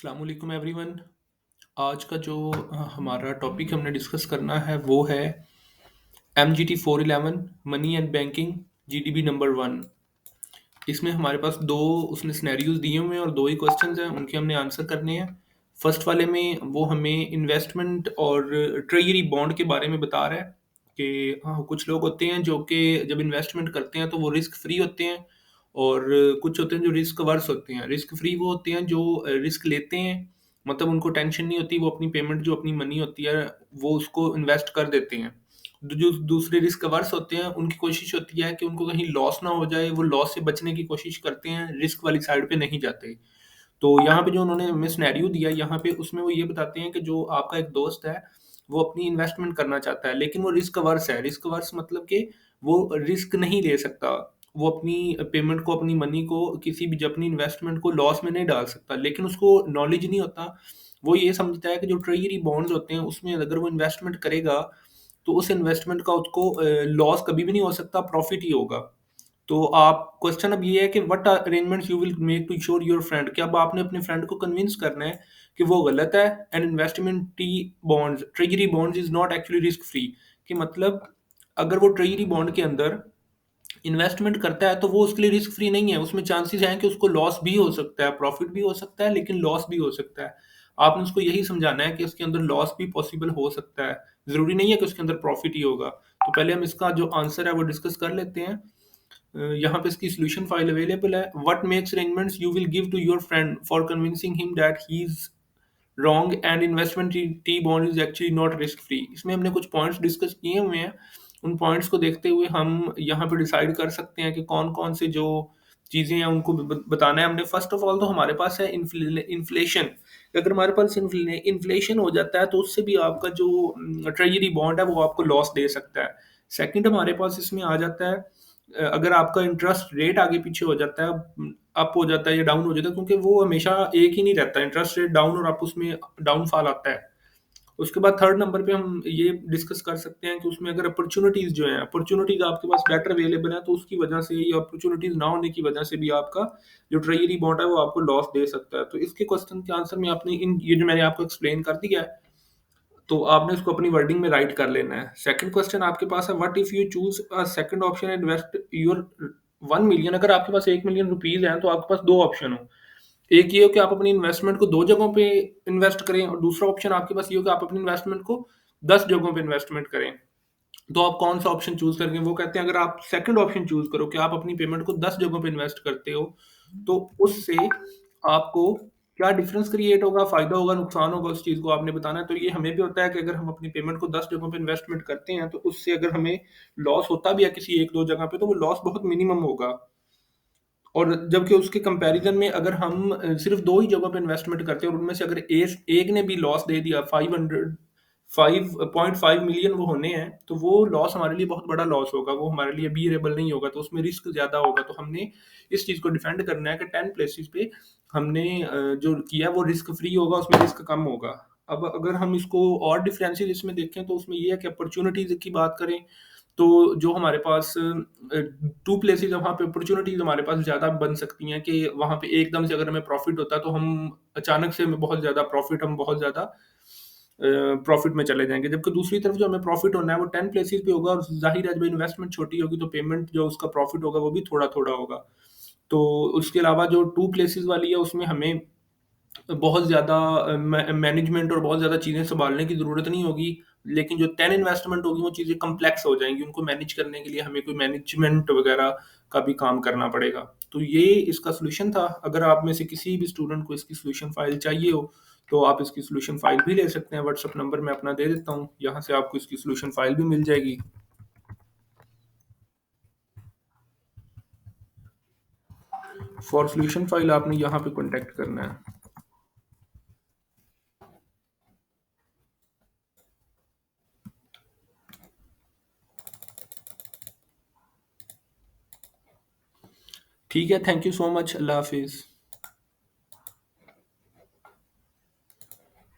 अस्सलाम वालेकुम एवरीवन। आज का जो हमारा टॉपिक हमने डिस्कस करना है वो है MGT 411 money and banking GDB number 1। इसमें हमारे पास दो उसने सिनेरियोज दिए हुए हैं और दो ही क्वेश्चंस हैं, उनके हमने आंसर करने हैं। फर्स्ट वाले में वो हमें इन्वेस्टमेंट और ट्रेजरी बॉन्ड के बारे में बता रहा है कि हाँ, कुछ लोग होते हैं जो कि जब इन्वेस्टमेंट करते हैं तो वो रिस्क फ्री होते हैं, और कुछ होते हैं जो रिस्क अवर्स होते हैं। रिस्क फ्री वो होते हैं जो रिस्क लेते हैं, मतलब उनको टेंशन नहीं होती, वो अपनी पेमेंट जो अपनी मनी होती है वो उसको इन्वेस्ट कर देते हैं। जो दूसरे रिस्क अवर्स होते हैं उनकी कोशिश होती है कि उनको कहीं लॉस ना हो जाए, वो लॉस से बचने की कोशिश करते हैं, रिस्क वाली साइड पे नहीं जाते। तो यहाँ पे जो उन्होंने हमें सिनेरियो दिया यहाँ पे, उसमें वो ये बताते हैं कि जो आपका एक दोस्त है वो अपनी इन्वेस्टमेंट करना चाहता है, लेकिन वो रिस्क अवर्स है। रिस्क अवर्स मतलब कि वो रिस्क नहीं ले सकता, वो अपनी पेमेंट को, अपनी मनी को, किसी भी अपनी इन्वेस्टमेंट को लॉस में नहीं डाल सकता, लेकिन उसको नॉलेज नहीं होता। वो ये समझता है कि जो ट्रेजरी बॉन्ड्स होते हैं उसमें अगर वो इन्वेस्टमेंट करेगा तो उस इन्वेस्टमेंट का उसको लॉस कभी भी नहीं हो सकता, प्रॉफिट ही होगा। तो आप क्वेश्चन अब ये है कि what arrangements you will make to sure your friend, कि अब आपने अपने फ्रेंड को कन्विंस करना है कि वो गलत है, and investment T bonds, treasury bonds is not actually risk free. कि मतलब अगर वो ट्रेजरी बॉन्ड के अंदर इन्वेस्टमेंट करता है तो वो उसके लिए रिस्क फ्री नहीं है, उसमें चांसेस हैं कि उसको लॉस भी हो सकता है, प्रॉफिट भी हो सकता है, लेकिन लॉस भी हो सकता है। आपने उसको यही समझाना है कि उसके अंदर लॉस भी पॉसिबल हो सकता है, ज़रूरी नहीं है कि उसके अंदर प्रॉफिट ही होगा। तो पहले हम इसका जो आंसर है वो डिस्कस कर लेते हैं। यहाँ पे इसकी सॉल्यूशन फाइल अवेलेबल है। What makes arrangements you will give to your friend for convincing him that he is wrong and investment T bond is actually not risk free. इसमें हमने कुछ पॉइंट्स डिस्कस किए हुए हैं, उन पॉइंट्स को देखते हुए हम यहाँ पे डिसाइड कर सकते हैं कि कौन कौन से जो चीज़ें हैं उनको बताना है हमने। फर्स्ट ऑफ ऑल तो हमारे पास है इन्फ्लेशन। अगर हमारे पास इन्फ्लेशन हो जाता है तो उससे भी आपका जो ट्रेजरी बॉन्ड है वो आपको लॉस दे सकता है। सेकंड हमारे पास इसमें आ जाता है अगर आपका इंटरेस्ट रेट आगे पीछे हो जाता है, अप हो जाता है या डाउन हो जाता है, क्योंकि वो हमेशा एक ही नहीं रहता, इंटरेस्ट रेट डाउन और अप, उसमें डाउनफॉल आता है। उसके बाद थर्ड नंबर पे हम ये डिस्कस कर सकते हैं कि उसमें अगर अपॉर्चुनिटीज जो हैं, अपॉर्चुनिटीज आपके पास बेटर अवेलेबल है तो उसकी वजह से, या अपॉर्चुनिटीज ना होने की वजह से भी आपका जो ट्रेजरी बॉन्ड है वो आपको लॉस दे सकता है। तो इसके क्वेश्चन के आंसर में आपने इन ये जो मैंने आपको एक्सप्लेन कर दिया है, तो आपने उसको अपनी वर्डिंग में राइट कर लेना है। सेकंड क्वेश्चन आपके पास है, what if you choose a second option and invest your 1 million. अगर आपके पास 1 मिलियन रुपीज हैं तो आपके पास दो ऑप्शन हो। एक ये हो कि आप अपनी इन्वेस्टमेंट को दो जगहों पे इन्वेस्ट करें, और दूसरा ऑप्शन आपके पास ये हो कि आप अपनी इन्वेस्टमेंट को 10 जगहों पे इन्वेस्टमेंट करें। तो आप कौन सा ऑप्शन चूज करेंगे? वो कहते हैं अगर आप सेकंड ऑप्शन चूज करो कि आप अपनी पेमेंट को 10 जगहों पे इन्वेस्ट करते हो, तो उससे आपको क्या डिफरेंस क्रिएट होगा, फायदा होगा, नुकसान होगा, उस चीज को आपने बताना है। तो ये हमें भी होता है कि अगर हम अपनी पेमेंट को 10 जगहों पे इन्वेस्टमेंट करते हैं तो उससे अगर हमें लॉस होता भी है किसी एक दो जगह पे, तो वो लॉस बहुत मिनिमम होगा। और जबकि उसके कंपैरिजन में अगर हम सिर्फ दो ही जगहों पे इन्वेस्टमेंट करते हैं और उनमें से अगर एक ने भी लॉस दे दिया, 5.5 मिलियन वो होने हैं, तो वो लॉस हमारे लिए बहुत बड़ा लॉस होगा, वो हमारे लिए बियरेबल नहीं होगा, तो उसमें रिस्क ज़्यादा होगा। तो हमने इस चीज़ को डिफेंड करना है कि 10 प्लेसेस पे हमने जो किया है वो रिस्क फ्री होगा, उसमें रिस्क कम होगा। अब अगर हम इसको और डिफरेंसेस इसमें देखें तो उसमें ये है कि अपॉर्चुनिटीज़ की बात करें तो जो हमारे पास 2 प्लेसेस वहाँ पे अपॉर्चुनिटीज़ हमारे पास ज़्यादा बन सकती हैं कि वहाँ पे एकदम से अगर हमें प्रॉफ़िट होता है तो हम अचानक से हमें बहुत ज़्यादा प्रॉफ़िट, हम बहुत ज़्यादा प्रॉफ़िट में चले जाएँगे। जबकि दूसरी तरफ जो हमें प्रॉफ़िट होना है वो 10 प्लेसेस पे होगा, और ज़ाहिर है जब इन्वेस्टमेंट छोटी होगी तो पेमेंट जो उसका प्रॉफ़िट होगा वो भी थोड़ा-थोड़ा होगा। तो उसके अलावा जो 2 प्लेसेस वाली है उसमें हमें बहुत ज़्यादा मैनेजमेंट और बहुत ज़्यादा चीज़ें सँभालने की ज़रूरत नहीं होगी। लेकिन जो 10 इन्वेस्टमेंट होगी वो चीज़ें कॉम्प्लेक्स हो जाएँगी, उनको मैनेज करने के लिए हमें कोई मैनेजमेंट वग़ैरह का भी काम करना पड़ेगा। तो ये इसका सॉल्यूशन था। अगर आप में से किसी भी स्टूडेंट को इसकी सॉल्यूशन फ़ाइल चाहिए हो, तो आप इसकी सॉल्यूशन फ़ाइल भी ले सकते हैं। व्हाट्सएप नंबर मैं अपना दे देता हूँ, यहाँ से आपको इसकी सॉल्यूशन फ़ाइल भी मिल जाएगी। फॉर सॉल्यूशन फ़ाइल आपने यहाँ पे कॉन्टैक्ट करना है। ठीक है, थैंक यू सो मच। अल्लाह हाफ़िज़।